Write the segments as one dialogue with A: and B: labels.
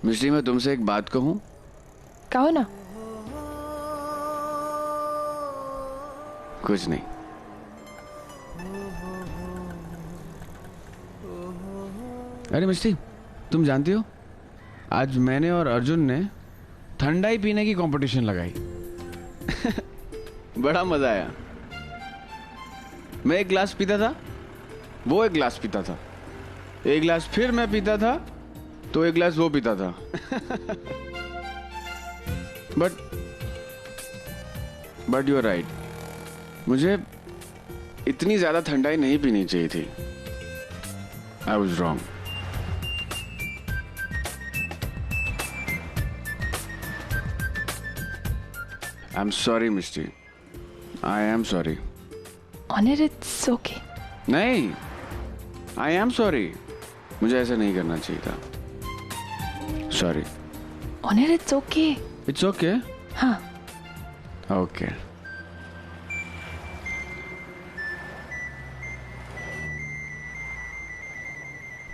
A: मिश्री, मैं तुमसे एक बात कहूं?
B: कहो ना।
A: कुछ नहीं। अरे मिश्री, तुम जानती हो आज मैंने और अर्जुन ने ठंडाई पीने की कंपटीशन लगाई। बड़ा मजा आया। मैं एक गिलास पीता था, वो एक गिलास पीता था, एक गिलास फिर मैं पीता था, तो एक गिलास वो पीता था। बट यू आर राइट, मुझे इतनी ज्यादा ठंडाई नहीं पीनी चाहिए थी। I was wrong. I am sorry Misty, I am sorry.
B: Honor, it's okay.
A: नहीं, आई एम सॉरी। मुझे ऐसा नहीं करना चाहिए था। Sorry.
B: Honor, it's okay.
A: It's okay.
B: हाँ।
A: ओके।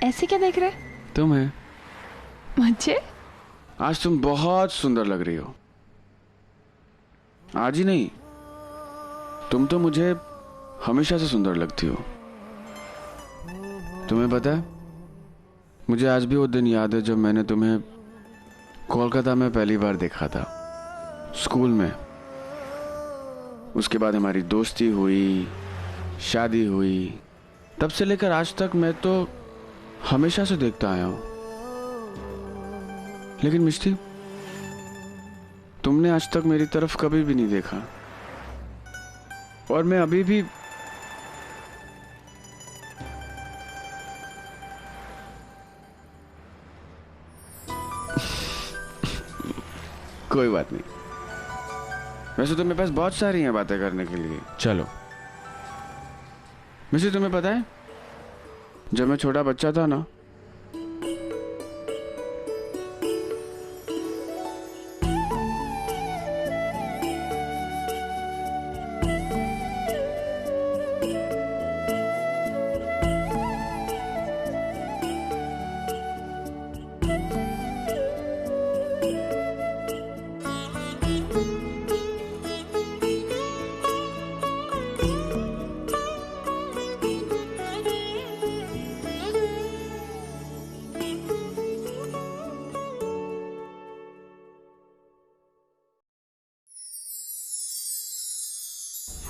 B: ऐसे क्या देख रहे?
A: तुम्हें।
B: मुझे?
A: आज तुम बहुत सुंदर लग रही हो। आज ही नहीं, तुम तो मुझे हमेशा से सुंदर लगती हो। तुम्हें पता है, मुझे आज भी वो दिन याद है जब मैंने तुम्हें कोलकाता में पहली बार देखा था, स्कूल में। उसके बाद हमारी दोस्ती हुई, शादी हुई। तब से लेकर आज तक मैं तो हमेशा से देखता आया हूं। लेकिन मिष्टी, तुमने आज तक मेरी तरफ कभी भी नहीं देखा, और मैं अभी भी कोई बात नहीं। वैसे तो मेरे पास बहुत सारी हैं बातें करने के लिए। चलो। वैसे तुम्हें पता है, जब मैं छोटा बच्चा था ना,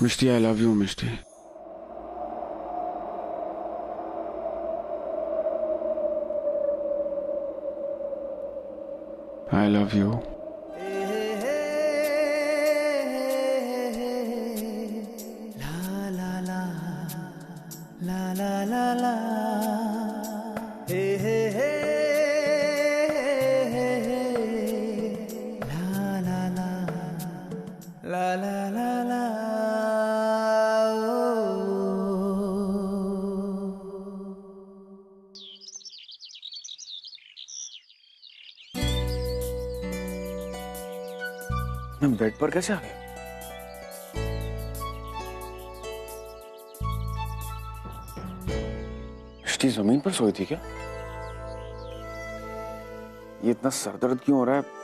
A: Mishti, I love you Mishti. I love you. मैं बेड पर कैसे आ गया? मिष्टी जमीन पर सोई थी क्या? ये इतना सरदर्द क्यों हो रहा है?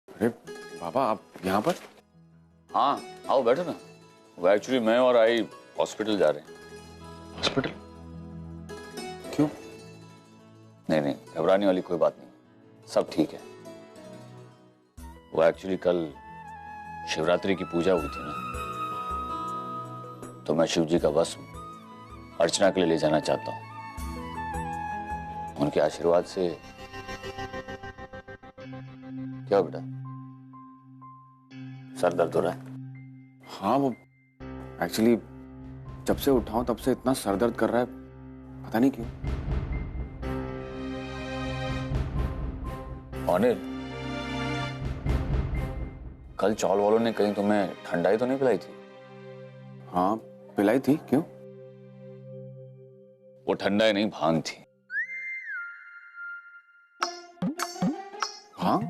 A: अरे बाबा, आप यहाँ पर?
C: हाँ, आओ बैठो ना। वो एक्चुअली मैं और आई हॉस्पिटल जा रहे हैं।
A: हॉस्पिटल? क्यों?
C: नहीं, घबराने वाली कोई बात नहीं, सब ठीक है। वो एक्चुअली कल शिवरात्रि की पूजा हुई थी ना, तो मैं शिव जी का भस्म अर्चना के लिए ले जाना चाहता हूँ। उनके आशीर्वाद से। क्या बेटा, सर दर्द हो रहा है?
A: हाँ, वो एक्चुअली जब से उठाऊं तब से इतना सर दर्द कर रहा है, पता नहीं क्यों।
C: अनिल, कल चौल वालों ने कहीं तुम्हें ठंडाई तो नहीं पिलाई थी?
A: हाँ, पिलाई थी। क्यों?
C: वो ठंडा ही नहीं, भांग थी।
A: भांग?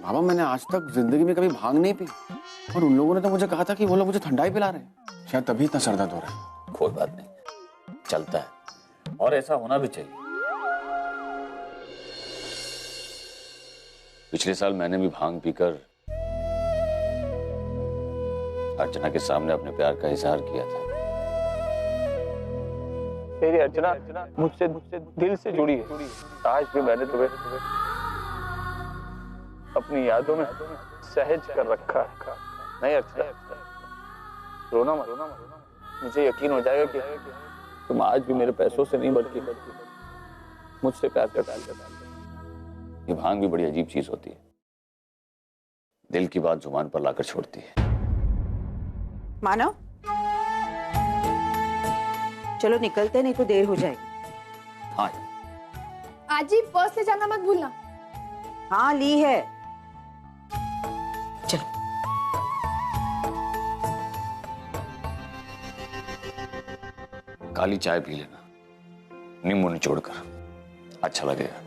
A: बाबा मैंने आज तक जिंदगी में कभी भांग नहीं पी, और उन लोगों ने तो मुझे कहा था कि वो लोग मुझे ठंडाई पिला रहे हैं। शायद तभी इतना सर दर्द हो रहा है।
C: कोई बात नहीं, चलता है, और ऐसा होना भी चाहिए। पिछले साल मैंने भी भांग पीकर अर्चना के सामने अपने प्यार का इजहार किया था।
D: मेरी अर्चना मुझसे दिल से जुड़ी है। आज भी मैंने तुम्हें अपनी यादों में सहज कर रखा है। नहीं अर्चना, रोना मत। मुझे यकीन हो जाएगा कि तुम आज भी मेरे पैसों से नहीं बल्कि मुझसे प्यार करते हो।
C: ये भांग भी बड़ी अजीब चीज होती है, दिल की बात जुबान पर लाकर छोड़ती है।
E: मानव, चलो निकलते, नहीं तो देर हो जाएगी।
C: हाँ,
F: आज ही पर्स ले जाना मत भूलना।
E: हाँ ली है, चलो।
C: काली चाय पी लेना, नींबू निचोड़कर, अच्छा लगेगा।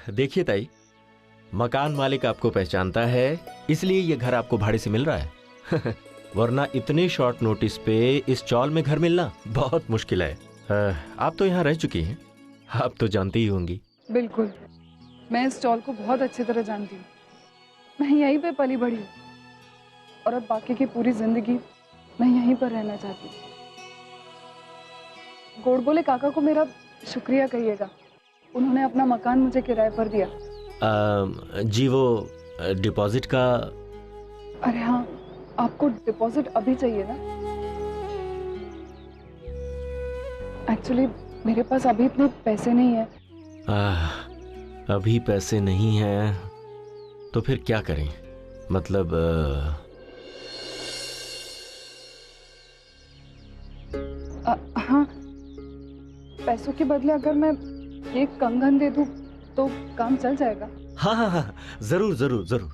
G: देखिए ताई, मकान मालिक आपको पहचानता है, इसलिए ये घर आपको भाड़े से मिल रहा है। वरना इतने शॉर्ट नोटिस पे इस चौल में घर मिलना बहुत मुश्किल है। आप तो यहाँ रह चुकी हैं, आप तो जानती ही होंगी।
H: बिल्कुल, मैं इस स्टॉल को बहुत अच्छी तरह जानती हूँ। मैं यहीं पे पली बड़ी हूँ और अब बाकी की पूरी जिंदगी मैं यहीं पर रहना चाहती हूँ। गोड़बोले काका को मेरा शुक्रिया कहिएगा, उन्होंने अपना मकान मुझे किराए पर दिया।
G: जी वो डिपॉजिट का।
H: अरे हाँ, आपको डिपॉजिट अभी चाहिए ना? एक्चुअली मेरे पास अभी इतने पैसे नहीं है।
G: अभी पैसे नहीं हैं तो फिर क्या करें? मतलब
H: हाँ, पैसों के बदले अगर मैं ये कंगन दे दूं तो काम चल जाएगा।
G: हाँ हाँ हाँ, जरूर जरूर जरूर,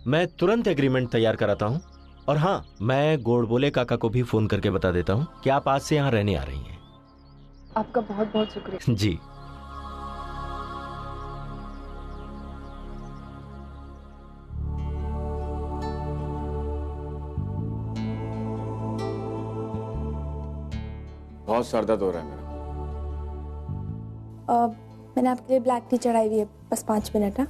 G: मैं तुरंत एग्रीमेंट तैयार कराता हूँ। और हाँ, मैं गोड़बोले काका को भी फोन करके बता देता हूँ कि आप आज से यहाँ रहने आ रही हैं।
H: आपका बहुत बहुत शुक्रिया
G: जी।
A: बहुत सर दर्द हो रहा है मेरा।
F: मैंने आपके लिए ब्लैक टी चढ़ाई हुई है, बस 5 मिनट है।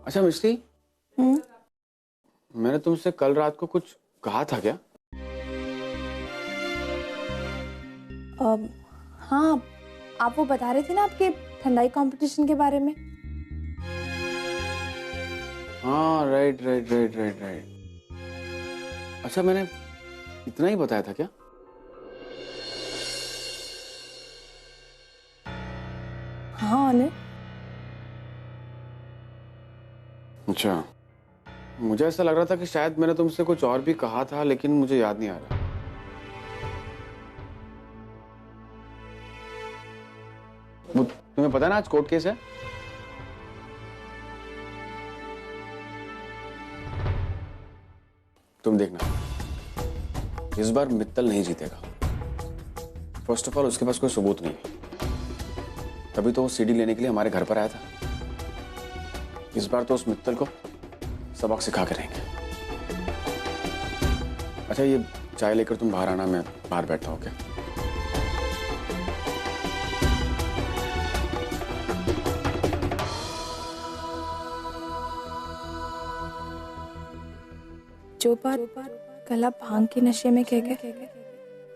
A: अच्छा मिस्टी, मैंने तुमसे कल रात को कुछ कहा था क्या?
F: हाँ, आप वो बता रहे थे ना आपके ठंडाई कंपटीशन के बारे में।
A: हाँ राइट। अच्छा, मैंने इतना ही बताया था क्या?
F: हाँ अनिल।
A: अच्छा, मुझे ऐसा लग रहा था कि शायद मैंने तुमसे कुछ और भी कहा था, लेकिन मुझे याद नहीं आ रहा। वो तुम्हें पता है ना आज कोर्ट केस है? तुम देखना, इस बार मित्तल नहीं जीतेगा। फर्स्ट ऑफ ऑल उसके पास कोई सबूत नहीं है, तभी तो वो सीडी लेने के लिए हमारे घर पर आया था। इस बार तो उस मित्तल को सबक सिखा के रहेंगे। अच्छा, ये चाय लेकर तुम बाहर आना, मैं बाहर बैठा हूं। क्या
F: जो बात कल आप भांग के नशे में कह गए,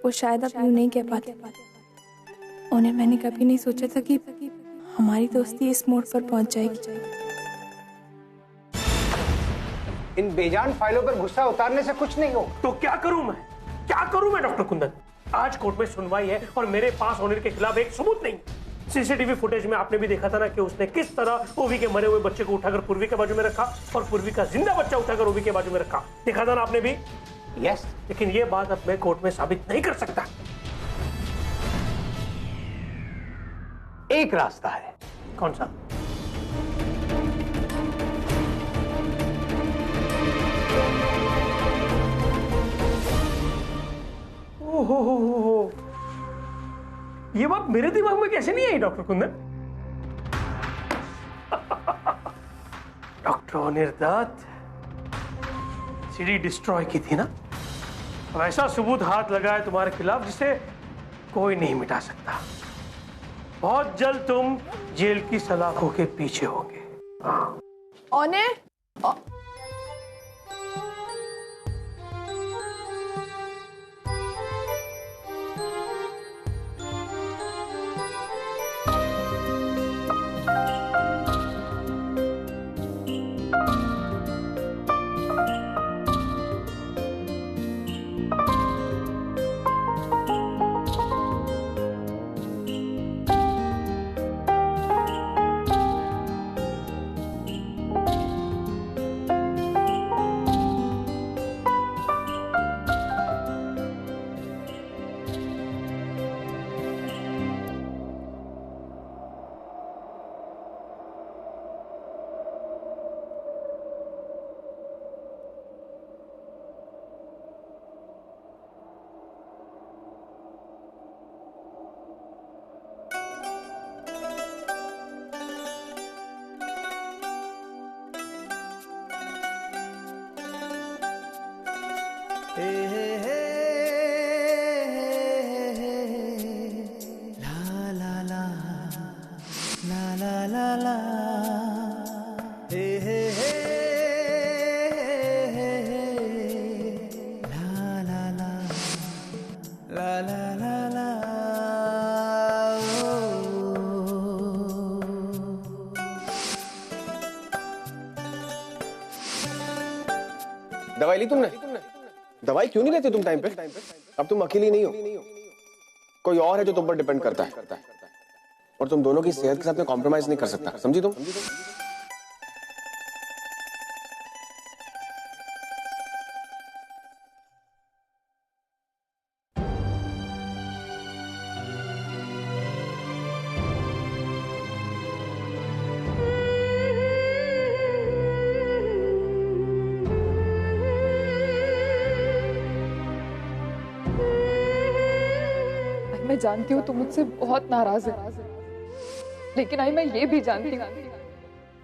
F: वो शायद आप यूं नहीं कह पाते। उन्हें मैंने कभी नहीं सोचा था कि हमारी दोस्ती इस मोड़ पर पहुंच जाएगी।
I: इन बेजान फाइलों पर गुस्सा उतारने से कुछ नहीं हो।
J: तो क्या करूं मैं डॉक्टर कुंदन? आज कोर्ट में सुनवाई है और मेरे पास ओनर के खिलाफ एक सबूत नहीं। सीसीटीवी फुटेज में आपने भी देखा था ना कि उसने किस तरह ओवी के मरे हुए बच्चे को उठाकर पूर्वी के बाजू में रखा और पूर्वी का जिंदा बच्चा उठाकर ओवी के बाजू में रखा। देखा था ना आपने भी?
I: यस।
J: लेकिन ये बात अब मैं कोर्ट में साबित नहीं कर सकता।
I: एक रास्ता है,
J: कौन सा? ओहो, ये बात मेरे दिमाग में कैसे नहीं आई doctor Kundan? Doctor Anirdatt, CD destroy की थी ना? अब ऐसा सबूत हाथ लगा है तुम्हारे खिलाफ जिसे कोई नहीं मिटा सकता। बहुत जल्द तुम जेल की सलाखों के पीछे होगे। हाँ।
A: दवाई ली तुमने? दवाई क्यों नहीं लेती तुम टाइम पे? अब तुम अकेली नहीं हो, कोई और है जो तुम पर डिपेंड करता है, और तुम दोनों की सेहत के साथ में कॉम्प्रोमाइज नहीं कर सकता, समझी तुम?
H: मैं जानती हूँ तुम मुझसे बहुत नाराज है, लेकिन आई मैं ये भी जानती हूँ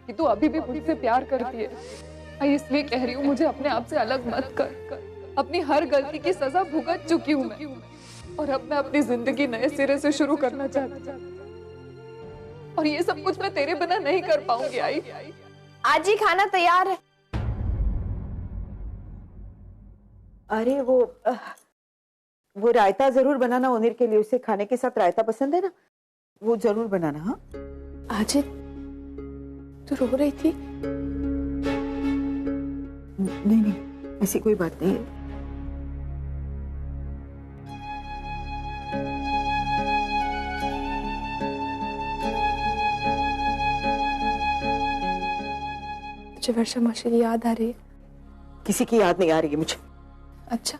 H: कि तू अभी भी मुझसे प्यार करती है। आई इसलिए कह रही हूँ, मुझे अपने आप से अलग मत कर। अपनी हर गलती की सजा भुगत चुकी हूँ मैं, और अब मैं अपनी जिंदगी नए सिरे से शुरू करना चाहती हूँ, और ये सब कुछ मैं तेरे बिना नहीं कर पाऊंगी। आई
F: आज ही खाना तैयार है।
E: अरे वो रायता जरूर बनाना ओनिर के लिए, उसे खाने के साथ रायता पसंद है ना, वो जरूर बनाना। हाँ
F: आज तू रो रही थी?
E: नहीं नहीं, ऐसी कोई बात नहीं है।
F: तुझे वर्षा मौसी की याद आ रही है?
E: किसी की याद नहीं आ रही है मुझे।
F: अच्छा,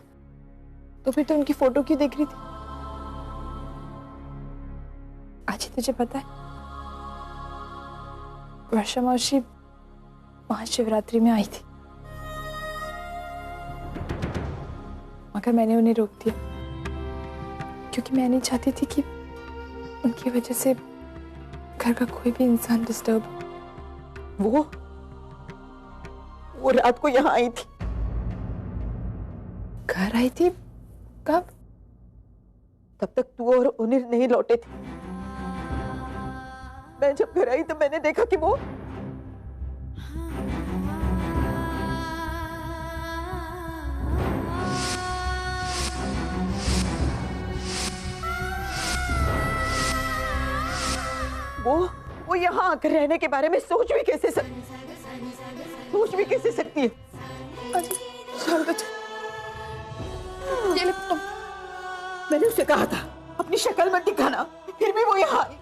F: तो फिर तो उनकी फोटो क्यों देख रही थी? आज तुझे पता है वर्षा मौसी महाशिवरात्रि में आई थी, मगर मैंने उन्हें रोक दिया क्योंकि मैं नहीं चाहती थी कि उनकी वजह से घर का कोई भी इंसान डिस्टर्ब हो।
E: वो रात को यहाँ आई थी।
F: घर आई थी? कब?
E: तब तक तू और उनिर नहीं लौटे थे। मैं जब घर आई तो मैंने देखा कि वो यहाँ आकर रहने के बारे में सोच भी कैसे सकती है?
F: ये
E: मैंने उसे कहा था अपनी शक्ल मत दिखाना, फिर भी वो यहाँ आई।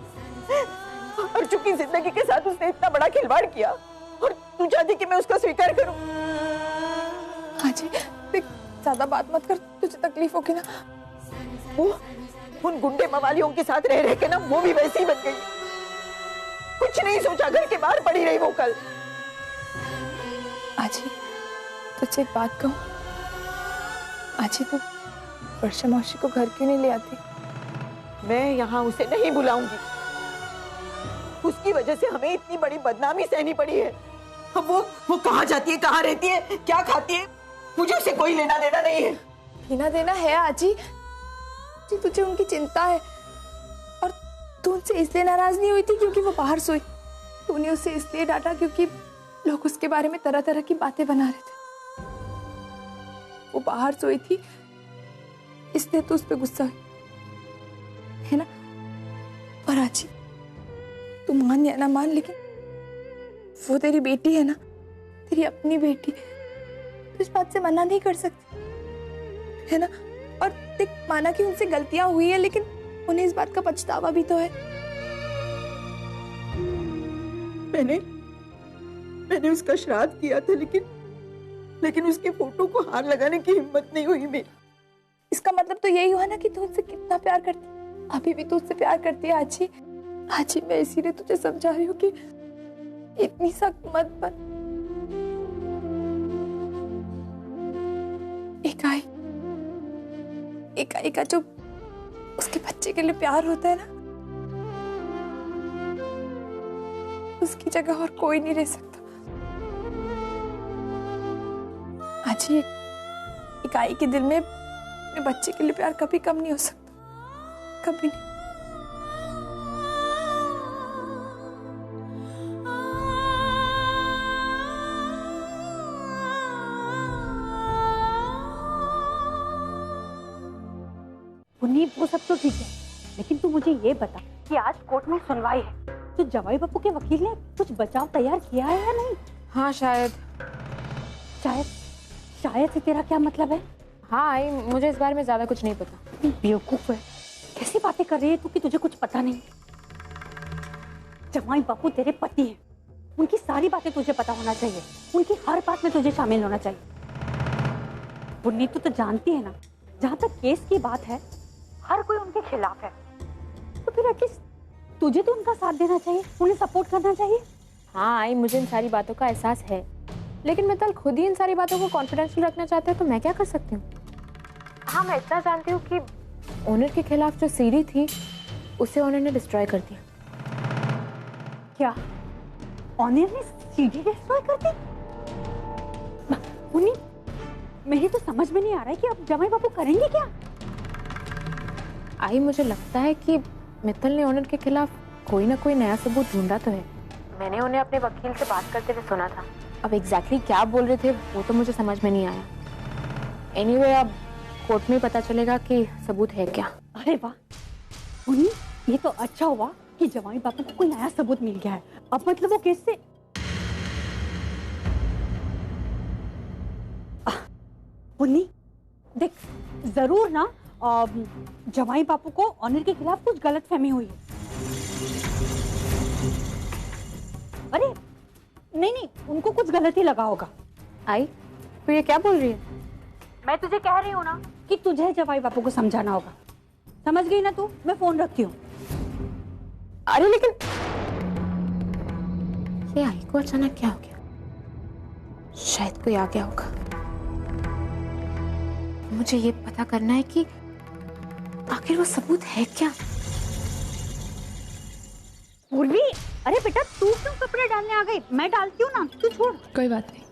E: और चूंकि जिंदगी के साथ उसने इतना बड़ा खिलवाड़ किया और तू चाहती कि मैं उसका स्वीकार करूं।
F: हाजी देख, ज्यादा बात मत कर, तुझे तकलीफ होगी ना।
E: वो उन गुंडे मवालियों के साथ रह के ना वो भी वैसी ही बन गई। कुछ नहीं सोचा, घर के बाहर पड़ी रही वो कल।
F: आजी, तुझसे एक बात कहूं? आजी, तू वर्षा मौसी को घर क्यों नहीं ले आती?
E: मैं यहाँ उसे नहीं बुलाऊंगी। उसकी वजह से हमें इतनी बड़ी बदनामी सहनी पड़ी है। अब वो कहाँ जाती है, कहाँ रहती है, क्या खाती है, मुझे उसे कोई लेना देना नहीं है।
F: लेना देना है आजी, तुझे उनकी चिंता है। और तू उनसे इसलिए नाराज नहीं हुई थी क्योंकि वो बाहर सोई। तूने उसे इसलिए डांटा क्योंकि लोग उसके बारे में तरह तरह की बातें बना रहे थे। वो बाहर सोई थी इसलिए तू उस पर गुस्सा हुई है ना? और आजी, तू मान या ना मान, लेकिन वो तेरी बेटी है ना, तेरी अपनी बेटी। तू इस बात से मना नहीं कर सकती है ना? और देख, माना कि उनसे गलतियां हुई है, लेकिन उन्हें इस बात का पछतावा भी तो है।
E: मैंने उसका श्राद्ध किया था, लेकिन उसके फोटो को हार लगाने की हिम्मत नहीं हुई मेरी।
F: इसका मतलब तो यही हुआ ना कि तू उससे कितना प्यार करती है। अभी भी तू उससे प्यार करती है आजी। आजी, मैं इसीलिए तुझे समझा रही हूँ कि इतनी सख्त मत बन। इकाई का जो उसके बच्चे के लिए प्यार होता है ना, उसकी जगह और कोई नहीं रह सकता। आजी, इकाई के दिल में अपने बच्चे के लिए प्यार कभी कम नहीं हो सकता, कभी नहीं।
K: पुन्नी, वो सब तो ठीक है, लेकिन तू मुझे ये बता कि आज कोर्ट में सुनवाई है, तो जवाई बापू के वकील ने कुछ बचाव तैयार किया है या नहीं?
F: हाँ, शायद
K: से तेरा क्या मतलब है?
F: हाँ आई, मुझे इस बारे में ज्यादा कुछ नहीं पता।
K: बेवकूफ है, कैसी बातें कर रही है तू कि तुझे कुछ पता नहीं? जवाई बापू तेरे पति हैं, उनकी सारी बातें तुझे पता होना चाहिए, उनकी हर बात में तुझे शामिल होना चाहिए। पुन्नी, तू तो जानती है ना, जहाँ तक केस की बात है हर कोई उनके खिलाफ है, तो फिर एटलीस्ट तुझे तो उनका साथ देना चाहिए, उन्हें सपोर्ट करना चाहिए।
F: हाँ आई, मुझे इन सारी बातों का एहसास है, लेकिन मित्तल खुद ही इन सारी बातों को कॉन्फिडेंशियल रखना चाहते हैं, तो मैं क्या कर सकती हूँ? हाँ, मैं इतना जानती हूँ कि ओनर के खिलाफ जो सीडी थी उसे ओनर ने डिस्ट्रॉय कर दिया।
K: क्या ओनर ने सीडी डिस्ट्रॉय कर दी? पुन्नी, मेरी तो समझ में नहीं आ रहा है कि अब जमाई बापू करेंगे क्या?
F: आई, मुझे लगता है कि मित्तल ने ओनर के खिलाफ कोई ना कोई नया सबूत ढूंढा तो है। मैंने उन्हें अपने वकील से बात करते हुए सुना था। अब एग्जैक्टली क्या बोल रहे थे वो तो मुझे समझ में नहीं आया। एनीवे, अब कोर्ट में पता चलेगा कि सबूत है क्या।
K: अरे वाह पुन्नी, ये तो अच्छा हुआ कि जवाई बापू को कोई नया सबूत मिल गया है। अब मतलब वो केस से पुन्नी देख, जरूर ना जवाई बापू को ऑनर के खिलाफ कुछ गलतफहमी हुई है। अरे नहीं, उनको कुछ गलत ही लगा होगा।
F: आई, तो ये क्या बोल रही है?
K: मैं तुझे कह रही हूँ ना कि तुझे जवाई बापू को समझाना होगा। समझ गई ना तू? मैं फोन रखती हूँ।
F: अरे लेकिन ये आई को अचानक क्या हो गया? शायद कोई आ गया होगा। मुझे ये पता करना है कि आखिर वो सबूत है क्या।
K: पूर्वी, अरे बेटा तू क्यों कपड़े डालने आ गई? मैं डालती हूँ ना, तू छोड़।
F: कोई बात नहीं।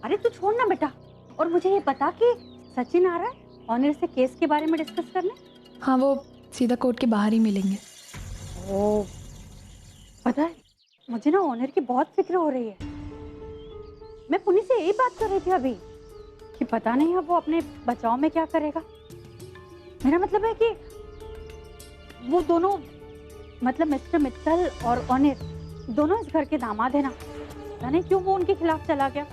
K: अरे तू छोड़ ना बेटा। और मुझे ये बता कि सचिन आ रहा है ऑनर से केस के बारे में डिस्कस करने?
B: हाँ, वो सीधा कोर्ट के बाहर ही मिलेंगे।
K: ओ, पता है मुझे ना ऑनर की बहुत फिक्र हो रही है। मैं पुनी से यही बात कर रही थी अभी कि पता नहीं अब वो अपने बचाव में क्या करेगा। मेरा मतलब है कि वो दोनों, मतलब मिस्टर मित्तल और ऑनर दोनों इस घर के दामाद है ना, पता नहीं क्यों वो उनके खिलाफ चला गया।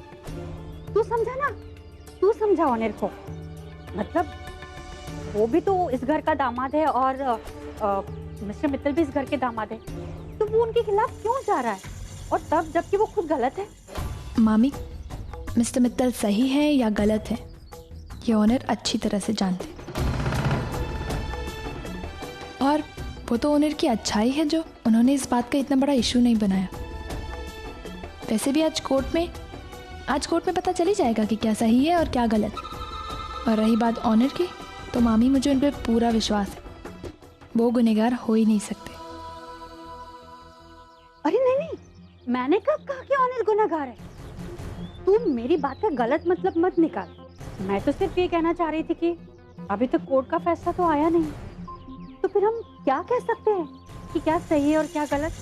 K: तू समझा ना, तू समझा ऑनर को। मतलब वो भी तो इस घर का दामाद है और मिस्टर मित्तल भी इस घर के दामाद है, तो वो उनके खिलाफ क्यों जा रहा है? और तब जबकि वो खुद गलत है।
B: मामी, मिस्टर मित्तल सही है या गलत है ये ऑनर अच्छी तरह से जानते हैं। और वो तो ओनर की अच्छाई है जो उन्होंने इस बात का इतना बड़ा इशू नहीं बनाया। वैसे भी आज कोर्ट में पता चल ही जाएगा कि क्या सही है और क्या गलत। और रही बात ऑनर की, तो मामी मुझे उन पर पूरा विश्वास है, वो गुनहगार हो ही नहीं सकते।
K: अरे नहीं, मैंने कब कहा कि ऑनर गुनहगार है? तू मेरी बात का गलत मतलब मत निकाल। मैं तो सिर्फ ये कहना चाह रही थी कि अभी तक कोर्ट का फैसला तो आया नहीं, तो फिर हम क्या कह सकते हैं कि क्या सही है और क्या गलत।